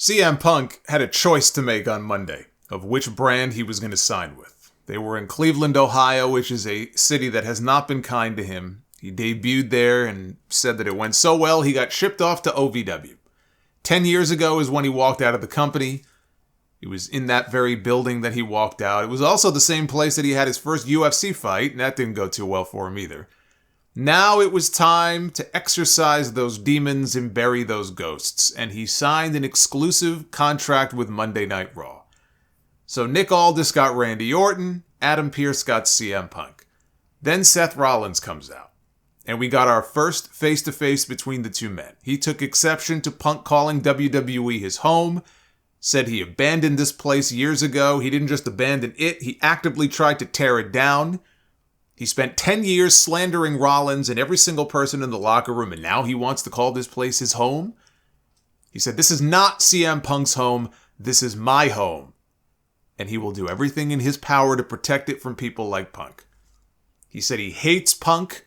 CM Punk had a choice to make on Monday of which brand he was going to sign with. They were in Cleveland, Ohio, which is a city that has not been kind to him. He debuted there and said that it went so well he got shipped off to OVW. 10 years ago is when he walked out of the company. It was in that very building that he walked out. It was also the same place that he had his first UFC fight, and that didn't go too well for him either. Now it was time to exorcise those demons and bury those ghosts, and he signed an exclusive contract with Monday Night Raw. So Nick Aldis got Randy Orton, Adam Pearce got CM Punk. Then Seth Rollins comes out, and we got our first face-to-face between the two men. He took exception to Punk calling WWE his home, said he abandoned this place years ago. He didn't just abandon it, he actively tried to tear it down. He spent 10 years slandering Rollins and every single person in the locker room, and now he wants to call this place his home? He said, "This is not CM Punk's home, this is my home." And he will do everything in his power to protect it from people like Punk. He said he hates Punk,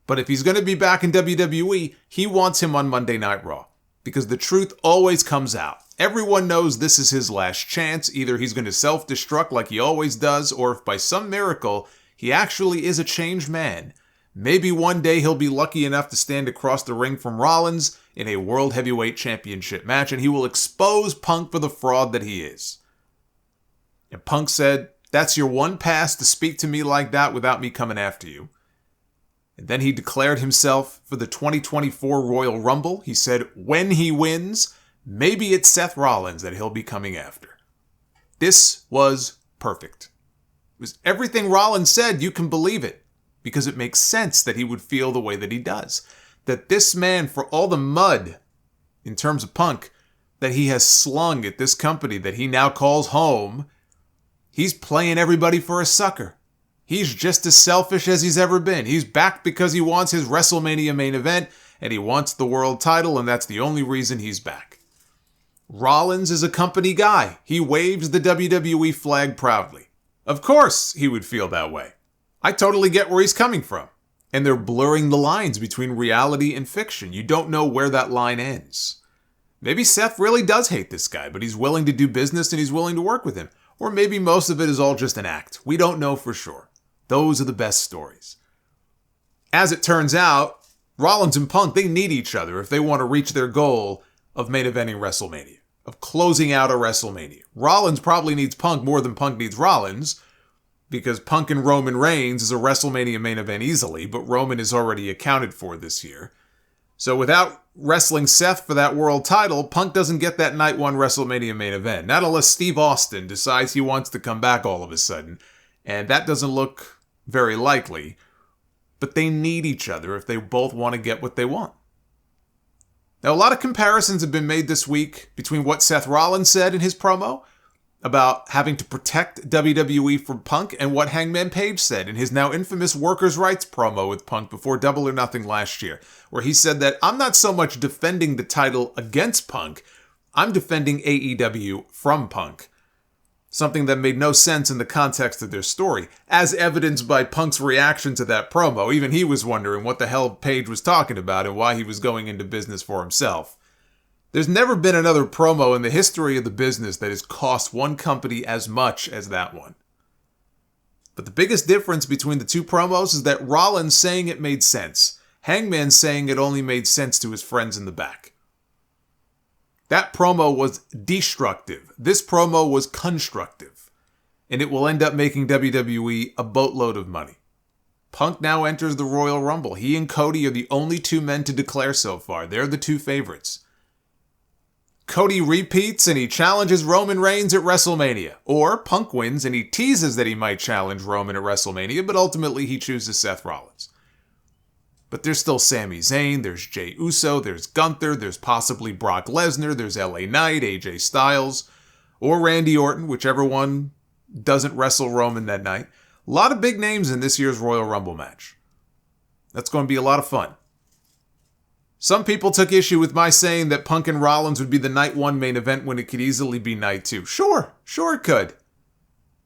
but if he's going to be back in WWE, he wants him on Monday Night Raw. Because the truth always comes out. Everyone knows this is his last chance. Either he's going to self-destruct like he always does, or if by some miracle he actually is a changed man, maybe one day he'll be lucky enough to stand across the ring from Rollins in a World Heavyweight Championship match, and he will expose Punk for the fraud that he is. And Punk said, "That's your one pass to speak to me like that without me coming after you." And then he declared himself for the 2024 Royal Rumble. He said when he wins, maybe it's Seth Rollins that he'll be coming after. This was perfect. It was everything Rollins said, you can believe it, because it makes sense that he would feel the way that he does. That this man, for all the mud, in terms of Punk, that he has slung at this company that he now calls home, he's playing everybody for a sucker. He's just as selfish as he's ever been. He's back because he wants his WrestleMania main event, and he wants the world title, and that's the only reason he's back. Rollins is a company guy. He waves the WWE flag proudly. Of course he would feel that way. I totally get where he's coming from. And they're blurring the lines between reality and fiction. You don't know where that line ends. Maybe Seth really does hate this guy, but he's willing to do business and he's willing to work with him. Or maybe most of it is all just an act. We don't know for sure. Those are the best stories. As it turns out, Rollins and Punk, they need each other if they want to reach their goal of main eventing WrestleMania, of closing out a WrestleMania. Rollins probably needs Punk more than Punk needs Rollins, because Punk and Roman Reigns is a WrestleMania main event easily, but Roman is already accounted for this year. So without wrestling Seth for that world title, Punk doesn't get that night one WrestleMania main event. Not unless Steve Austin decides he wants to come back all of a sudden, and that doesn't look very likely. But they need each other if they both want to get what they want. Now, a lot of comparisons have been made this week between what Seth Rollins said in his promo about having to protect WWE from Punk and what Hangman Page said in his now infamous workers' rights promo with Punk before Double or Nothing last year, where he said that I'm not so much defending the title against Punk, I'm defending AEW from Punk. Something that made no sense in the context of their story, as evidenced by Punk's reaction to that promo. Even he was wondering what the hell Page was talking about and why he was going into business for himself. There's never been another promo in the history of the business that has cost one company as much as that one. But the biggest difference between the two promos is that Rollins saying it made sense. Hangman saying it only made sense to his friends in the back. That promo was destructive. This promo was constructive. And it will end up making WWE a boatload of money. Punk now enters the Royal Rumble. He and Cody are the only two men to declare so far. They're the two favorites. Cody repeats and he challenges Roman Reigns at WrestleMania. Or Punk wins and he teases that he might challenge Roman at WrestleMania, but ultimately he chooses Seth Rollins. But there's still Sami Zayn, there's Jey Uso, there's Gunther, there's possibly Brock Lesnar, there's LA Knight, AJ Styles, or Randy Orton, whichever one doesn't wrestle Roman that night. A lot of big names in this year's Royal Rumble match. That's going to be a lot of fun. Some people took issue with my saying that Punk and Rollins would be the night one main event when it could easily be night two. Sure it could.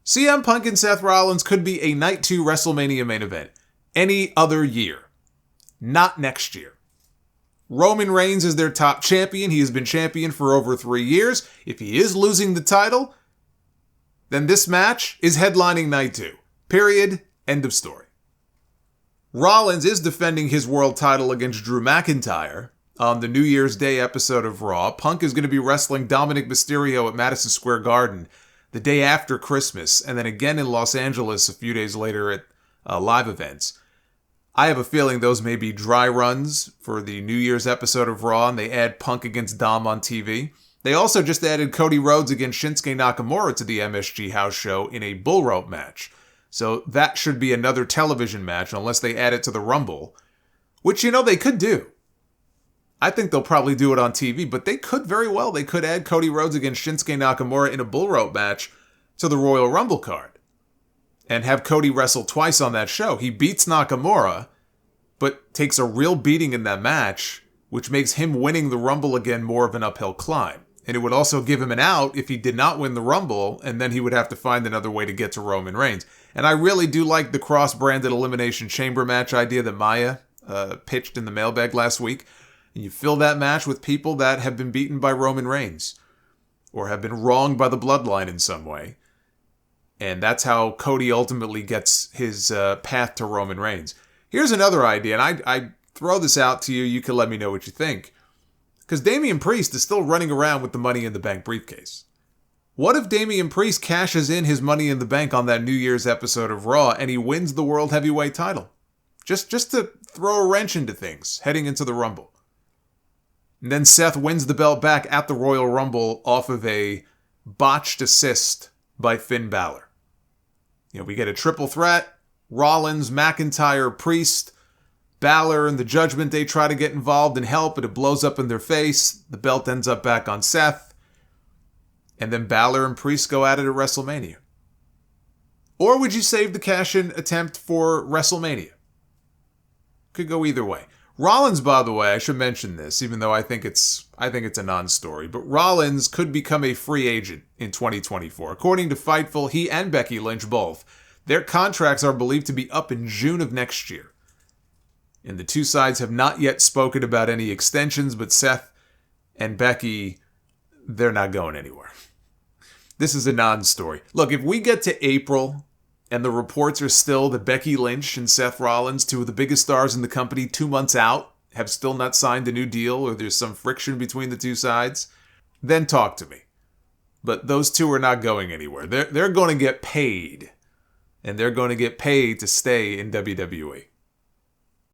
CM Punk and Seth Rollins could be a night two WrestleMania main event any other year. Not next year. Roman Reigns is their top champion. He has been champion for over 3 years. If he is losing the title, then this match is headlining night 2. Period. End of story. Rollins is defending his world title against Drew McIntyre on the New Year's Day episode of Raw. Punk is going to be wrestling Dominic Mysterio at Madison Square Garden the day after Christmas, and then again in Los Angeles a few days later at live events. I have a feeling those may be dry runs for the New Year's episode of Raw, and they add Punk against Dom on TV. They also just added Cody Rhodes against Shinsuke Nakamura to the MSG house show in a bull rope match. So that should be another television match unless they add it to the Rumble, which, they could do. I think they'll probably do it on TV, but they could very well. They could add Cody Rhodes against Shinsuke Nakamura in a bull rope match to the Royal Rumble card and have Cody wrestle twice on that show. He beats Nakamura, but takes a real beating in that match, which makes him winning the Rumble again more of an uphill climb. And it would also give him an out if he did not win the Rumble, and then he would have to find another way to get to Roman Reigns. And I really do like the cross-branded Elimination Chamber match idea that Maya pitched in the mailbag last week. And you fill that match with people that have been beaten by Roman Reigns or have been wronged by the bloodline in some way. And that's how Cody ultimately gets his path to Roman Reigns. Here's another idea, and I throw this out to you. You can let me know what you think. Because Damian Priest is still running around with the Money in the Bank briefcase. What if Damian Priest cashes in his Money in the Bank on that New Year's episode of Raw and he wins the World Heavyweight title? Just to throw a wrench into things heading into the Rumble. And then Seth wins the belt back at the Royal Rumble off of a botched assist by Finn Balor. We get a triple threat. Rollins, McIntyre, Priest, Balor, and the Judgment Day try to get involved and help, but it blows up in their face. The belt ends up back on Seth. And then Balor and Priest go at it at WrestleMania. Or would you save the cash-in attempt for WrestleMania? Could go either way. Rollins, by the way, I should mention this, even though I think it's a non-story, but Rollins could become a free agent in 2024. According to Fightful, he and Becky Lynch both, their contracts are believed to be up in June of next year. And the two sides have not yet spoken about any extensions, but Seth and Becky, they're not going anywhere. This is a non-story. Look, if we get to April and the reports are still that Becky Lynch and Seth Rollins, two of the biggest stars in the company 2 months out, have still not signed a new deal, or there's some friction between the two sides, then talk to me. But those two are not going anywhere. They're going to get paid. And they're going to get paid to stay in WWE.